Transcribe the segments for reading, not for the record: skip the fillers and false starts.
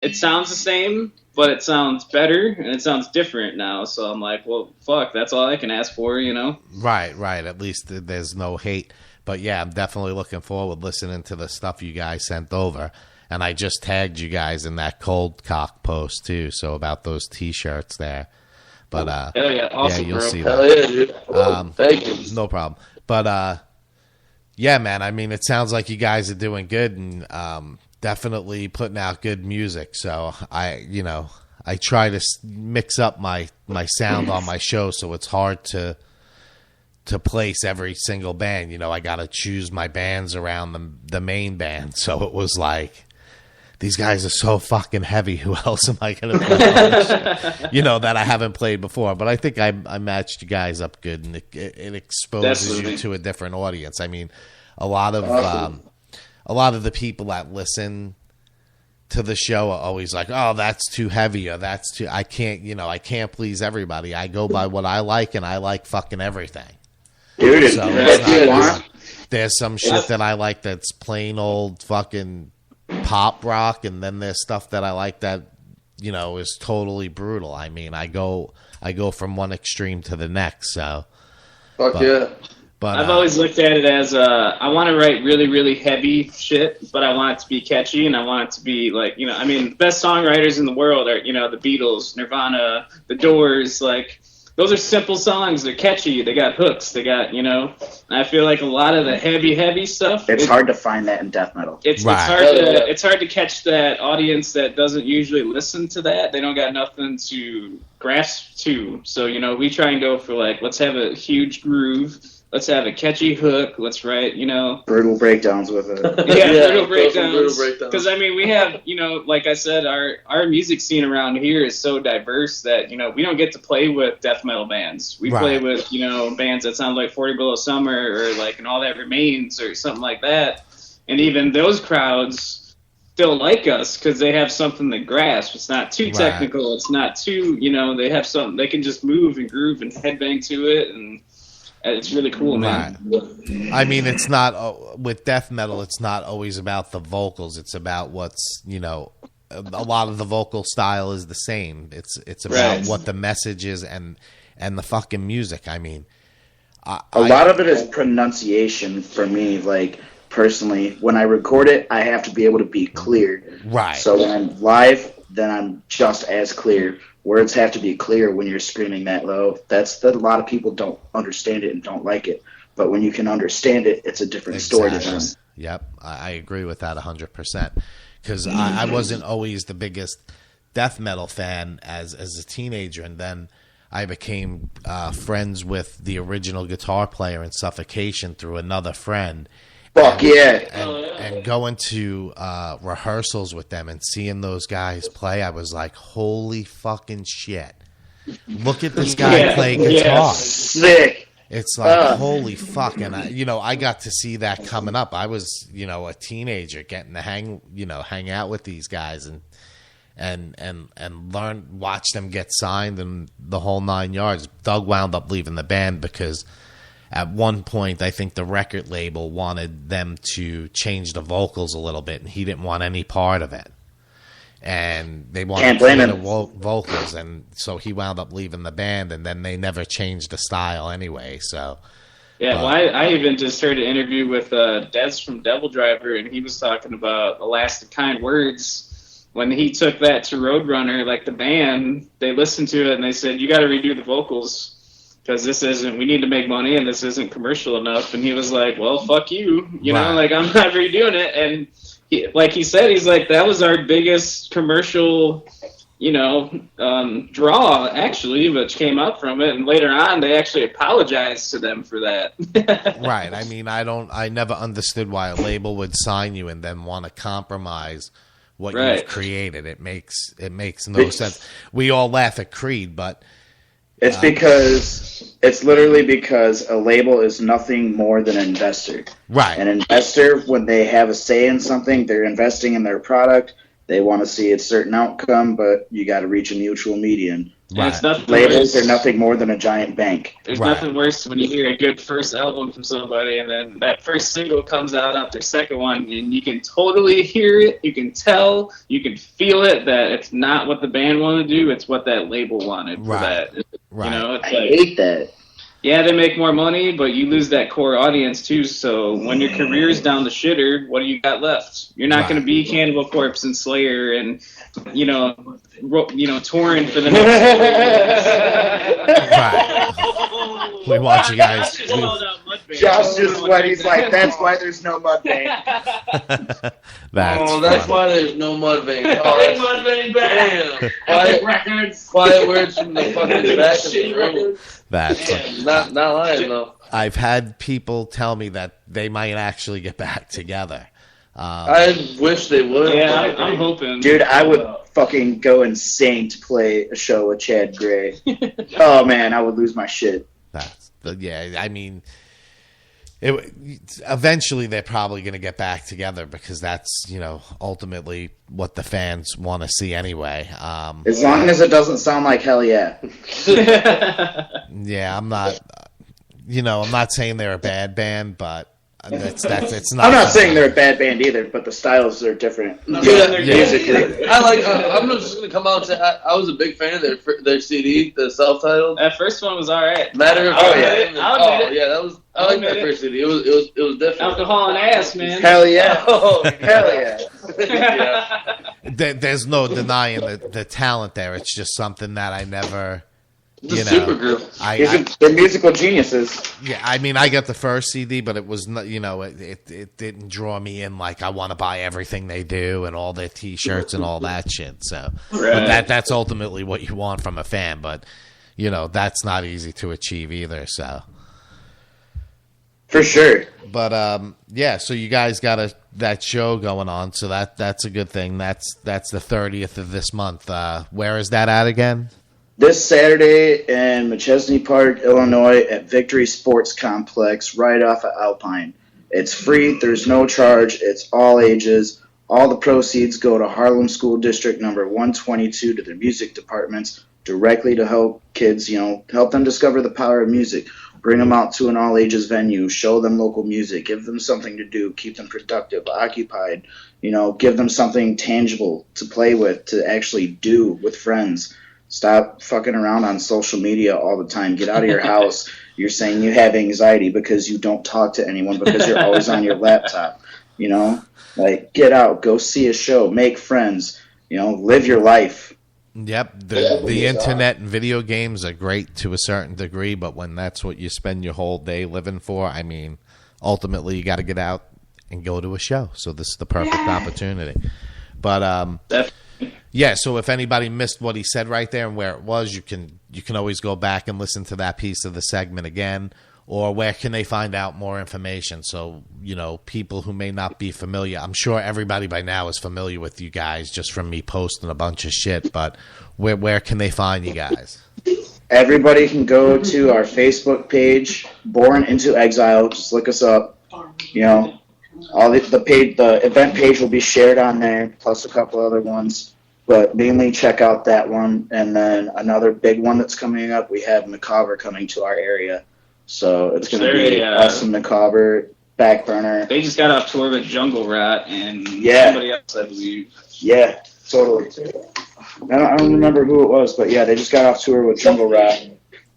it sounds the same, but it sounds better and it sounds different now. So I'm like, well, fuck, that's all I can ask for, you know? Right. At least there's no hate. But yeah, I'm definitely looking forward listening to the stuff you guys sent over. And I just tagged you guys in that cold cock post too. So about those T-shirts there. But hell yeah, awesome, yeah, you'll bro. see Hell that. yeah, dude. Thank you. No problem. But yeah, man. I mean, it sounds like you guys are doing good and definitely putting out good music. So I try to mix up my sound on my show, so it's hard to place every single band. You know, I got to choose my bands around the main band. So it was like, these guys are so fucking heavy. Who else am I going to put on this? You know, that I haven't played before. But I think I matched you guys up good, and it exposes you to a different audience. I mean, a lot of the people that listen to the show are always like, oh, that's too heavy, or that's too, I can't please everybody. I go by what I like, and I like fucking everything. Dude, So there's some shit that I like that's plain old fucking pop rock, and then there's stuff that I like that, you know, is totally brutal. I mean, I go from one extreme to the next. So, Yeah. But I've always looked at it as I want to write really, really heavy shit, but I want it to be catchy, and I want it to be like, you know, I mean, the best songwriters in the world are, you know, the Beatles, Nirvana, The Doors, like, those are simple songs. They're catchy. They got hooks. They got, you know, I feel like a lot of the heavy stuff. It's hard to find that in death metal. It's hard to catch that audience that doesn't usually listen to that. They don't got nothing to grasp to. So, you know, we try and go for like, let's have a huge groove. Let's have a catchy hook. Let's write, you know, brutal breakdowns with it. brutal breakdowns. Because I mean, we have, you know, like I said, our music scene around here is so diverse that, you know, we don't get to play with death metal bands. We play with, you know, bands that sound like 40 Below Summer or like And All That Remains or something like that. And even those crowds still like us because they have something to grasp. It's not too technical. It's not too, you know, they have something they can just move and groove and headbang to it, and it's really cool, man. Right. I mean, it's not with death metal. It's not always about the vocals. It's about what's, you know, a lot of the vocal style is the same. It's about what the message is and the fucking music. I mean, a lot of it is pronunciation for me. Like personally, when I record it, I have to be able to be clear. Right. So when I'm live, then I'm just as clear. Words have to be clear when you're screaming that low. That's that a lot of people don't understand it and don't like it. But when you can understand it, it's a different story to them. Yep, I agree with that 100%. Because I wasn't always the biggest death metal fan as a teenager, and then I became friends with the original guitar player in Suffocation through another friend. Fuck yeah. And going to rehearsals with them and seeing those guys play, I was like, holy fucking shit. Look at this guy play guitar. Sick. It's like, holy fuck. And, I got to see that coming up. I was, a teenager getting to hang out with these guys and watch them get signed and the whole 9 yards. Doug wound up leaving the band because at one point, I think the record label wanted them to change the vocals a little bit, and he didn't want any part of it. And they wanted the vocals, and so he wound up leaving the band, and then they never changed the style anyway. So, yeah, I even just heard an interview with Des from Devil Driver, and he was talking about Elastic Kind Words. When he took that to Roadrunner, like the band, they listened to it and they said, "You got to redo the vocals." Because we need to make money and this isn't commercial enough. And he was like, well, fuck you. You know, like, I'm not redoing it. And he said, he's like, that was our biggest commercial, draw, actually, which came up from it. And later on, they actually apologized to them for that. Right. I mean, I never understood why a label would sign you and then want to compromise what you've created. It makes no sense. We all laugh at Creed, but... It's literally because a label is nothing more than an investor. Right. An investor, when they have a say in something, they're investing in their product, They want to see a certain outcome, but you got to reach a mutual median. Right. Labels are nothing more than a giant bank. There's nothing worse when you hear a good first album from somebody, and then that first single comes out after their second one, and you can totally hear it, you can tell, you can feel it, that it's not what the band wanted to do, it's what that label wanted for that. Right. You know, it's I hate that. Yeah, they make more money, but you lose that core audience too. So when your career's down the shitter, what do you got left? You're not going to be Cannibal Corpse and Slayer and touring for the next. Right. We want you guys. Josh just went. He's like, that's why there's no Mudvayne. That's why there's no Mudvayne. Oh, Mudvayne band. Quiet words from the fucking back of the room. That's not lying though. I've had people tell me that they might actually get back together. I wish they would. Yeah, I'm hoping. Dude, I would fucking go insane to play a show with Chad Gray. Oh man, I would lose my shit. I mean, eventually they're probably going to get back together because that's, ultimately what the fans want to see anyway. As long as it doesn't sound like Hell Yeah. Yeah, I'm not, I'm not saying they're a bad band, but it's not. I'm not saying they're a bad band either, but the styles are different. Musically. I'm just going to come out and say I was a big fan of their CD, the self-titled. That first one was all right. Matter of I'll admit it. I like that first CD. It was different. Alcohol and ass, man. Hell yeah. Oh, hell yeah. There's no denying the talent there. It's just something that I never. Super group. They're musical geniuses. Yeah, I mean, I got the first CD, but it was not, it didn't draw me in like I want to buy everything they do and all their T-shirts and all that shit. So, but that's ultimately what you want from a fan. But that's not easy to achieve either. So, for sure. But so you guys got that show going on, so that's a good thing. That's the 30th of this month. Where is that at again? This Saturday in McChesney Park, Illinois, at Victory Sports Complex, right off of Alpine. It's free. There's no charge. It's all ages. All the proceeds go to Harlem School District number 122 to their music departments, directly to help kids, help them discover the power of music. Bring them out to an all-ages venue. Show them local music. Give them something to do. Keep them productive, occupied. Give them something tangible to play with, to actually do with friends. Stop fucking around on social media all the time. Get out of your house. You're saying you have anxiety because you don't talk to anyone because you're always on your laptop. Get out, go see a show, make friends, live your life. Yep. The internet and video games are great to a certain degree, but when that's what you spend your whole day living for, I mean, ultimately you got to get out and go to a show. So this is the perfect opportunity. But, yeah, so if anybody missed what he said right there and where it was, you can always go back and listen to that piece of the segment again. Or where can they find out more information? So, people who may not be familiar, I'm sure everybody by now is familiar with you guys just from me posting a bunch of shit, but where can they find you guys? Everybody can go to our Facebook page, Born Into Exile. Just look us up. All the event page will be shared on there, plus a couple other ones. But mainly check out that one. And then another big one that's coming up, we have Macabre coming to our area. So it's going to be awesome. Macabre, Backburner. They just got off tour with Jungle Rat and somebody else, I believe. Yeah, totally. I don't remember who it was, but yeah, they just got off tour with Jungle Rat.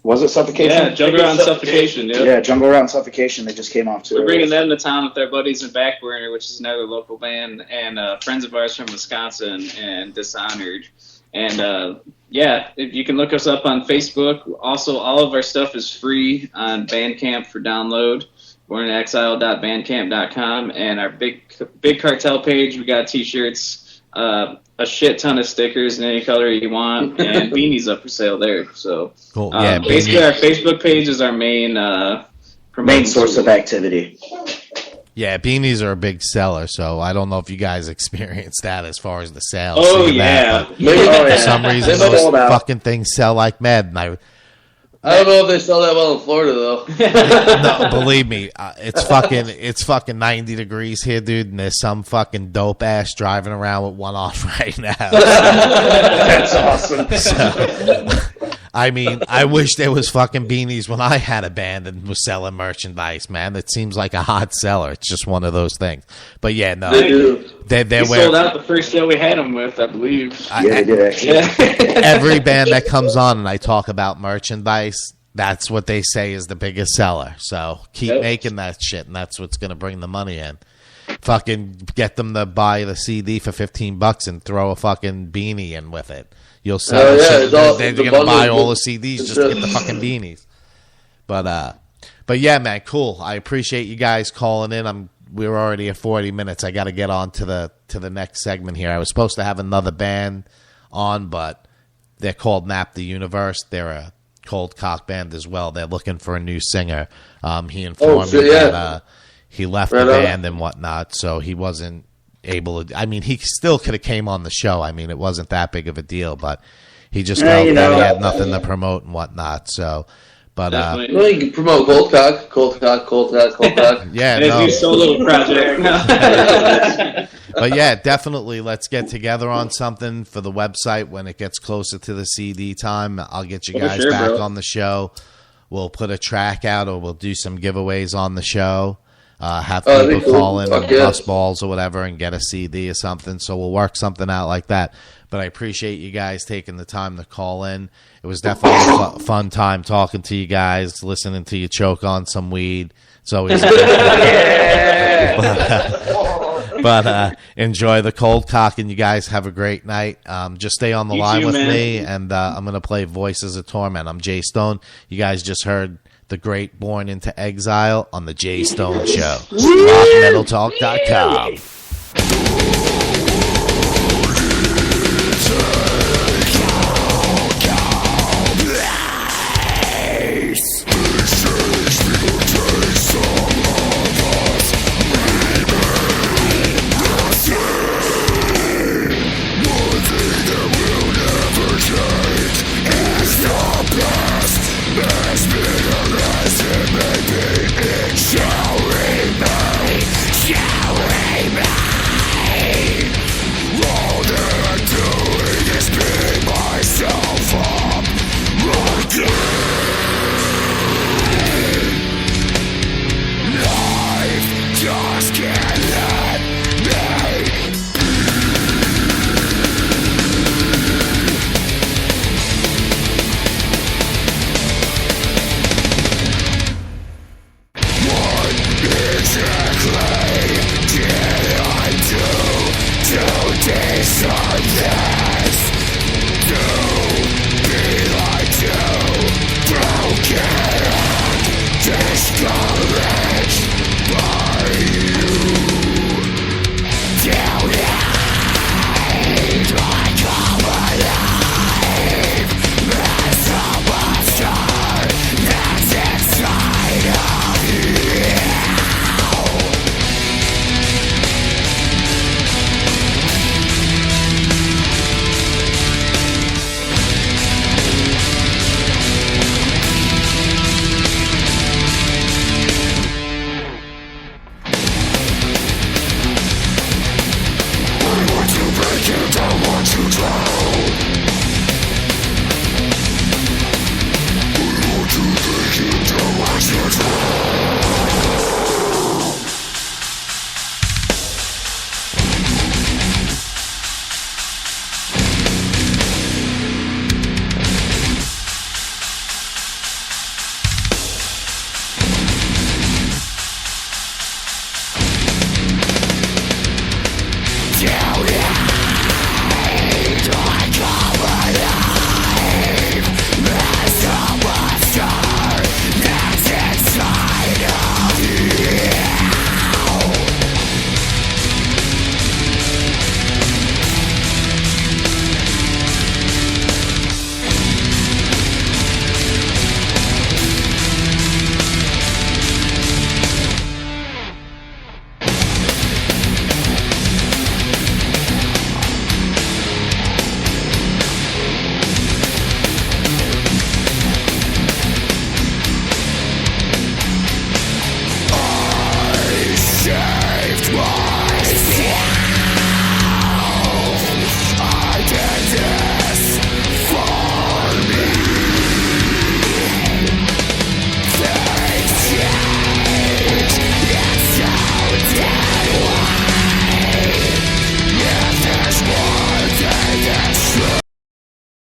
Was it Suffocation? Yeah, Jungle Rat and Suffocation. Yeah, Jungle Rat and Suffocation. They just came off tour. We're bringing them to town with their buddies in Backburner, which is another local band, and friends of ours from Wisconsin and Dishonored. And if you can look us up on Facebook. Also, all of our stuff is free on Bandcamp for download. bornexile.bandcamp.com, and our big cartel page. We got T-shirts, a shit ton of stickers in any color you want, and beanies up for sale there. So, cool. Basically, our Facebook page is our main source of activity. Yeah, beanies are a big seller, so I don't know if you guys experienced that as far as the sales. Oh, yeah. For some reason, those fucking things sell like mad. And I don't know if they sell that well in Florida though. No, believe me, it's fucking 90 degrees here, dude, and there's some fucking dope ass driving around with one on right now. That's awesome. So, I mean, I wish there was fucking beanies when I had a band and was selling merchandise, man. It seems like a hot seller. It's just one of those things. But yeah, no. They sold out the first show we had them with, I believe. Yeah, they did actually. Every band that comes on and I talk about merchandise, that's what they say is the biggest seller. So keep making that shit, and that's what's going to bring the money in. Fucking get them to buy the CD for $15 and throw a fucking beanie in with it. You'll sell they're going to buy all the CDs just to get the fucking beanies. But yeah, man, cool. I appreciate you guys calling in. We're already at 40 minutes. I got to get on to the next segment here. I was supposed to have another band on, but they're called Map the Universe. They're a cold cock band as well. They're looking for a new singer. He informed me that he left the band and whatnot, so he wasn't able to. I mean, he still could have came on the show. I mean, it wasn't that big of a deal, but he just felt that he had nothing to promote and whatnot. So, but well, you can promote cold cock. Yeah, his new solo project. But yeah, definitely let's get together on something for the website when it gets closer to the CD time. I'll get you guys back on the show. We'll put a track out, or we'll do some giveaways on the show. Have people call in and bust balls or whatever and get a CD or something. So we'll work something out like that. But I appreciate you guys taking the time to call in. It was definitely a fun time talking to you guys, listening to you choke on some weed. It's always but enjoy the cold cock, and you guys have a great night. Just stay on the line with me, and I'm going to play Voices of Torment. I'm Jay Stone. You guys just heard the great Born into Exile on the Jay Stone Show. RockMetalTalk.com.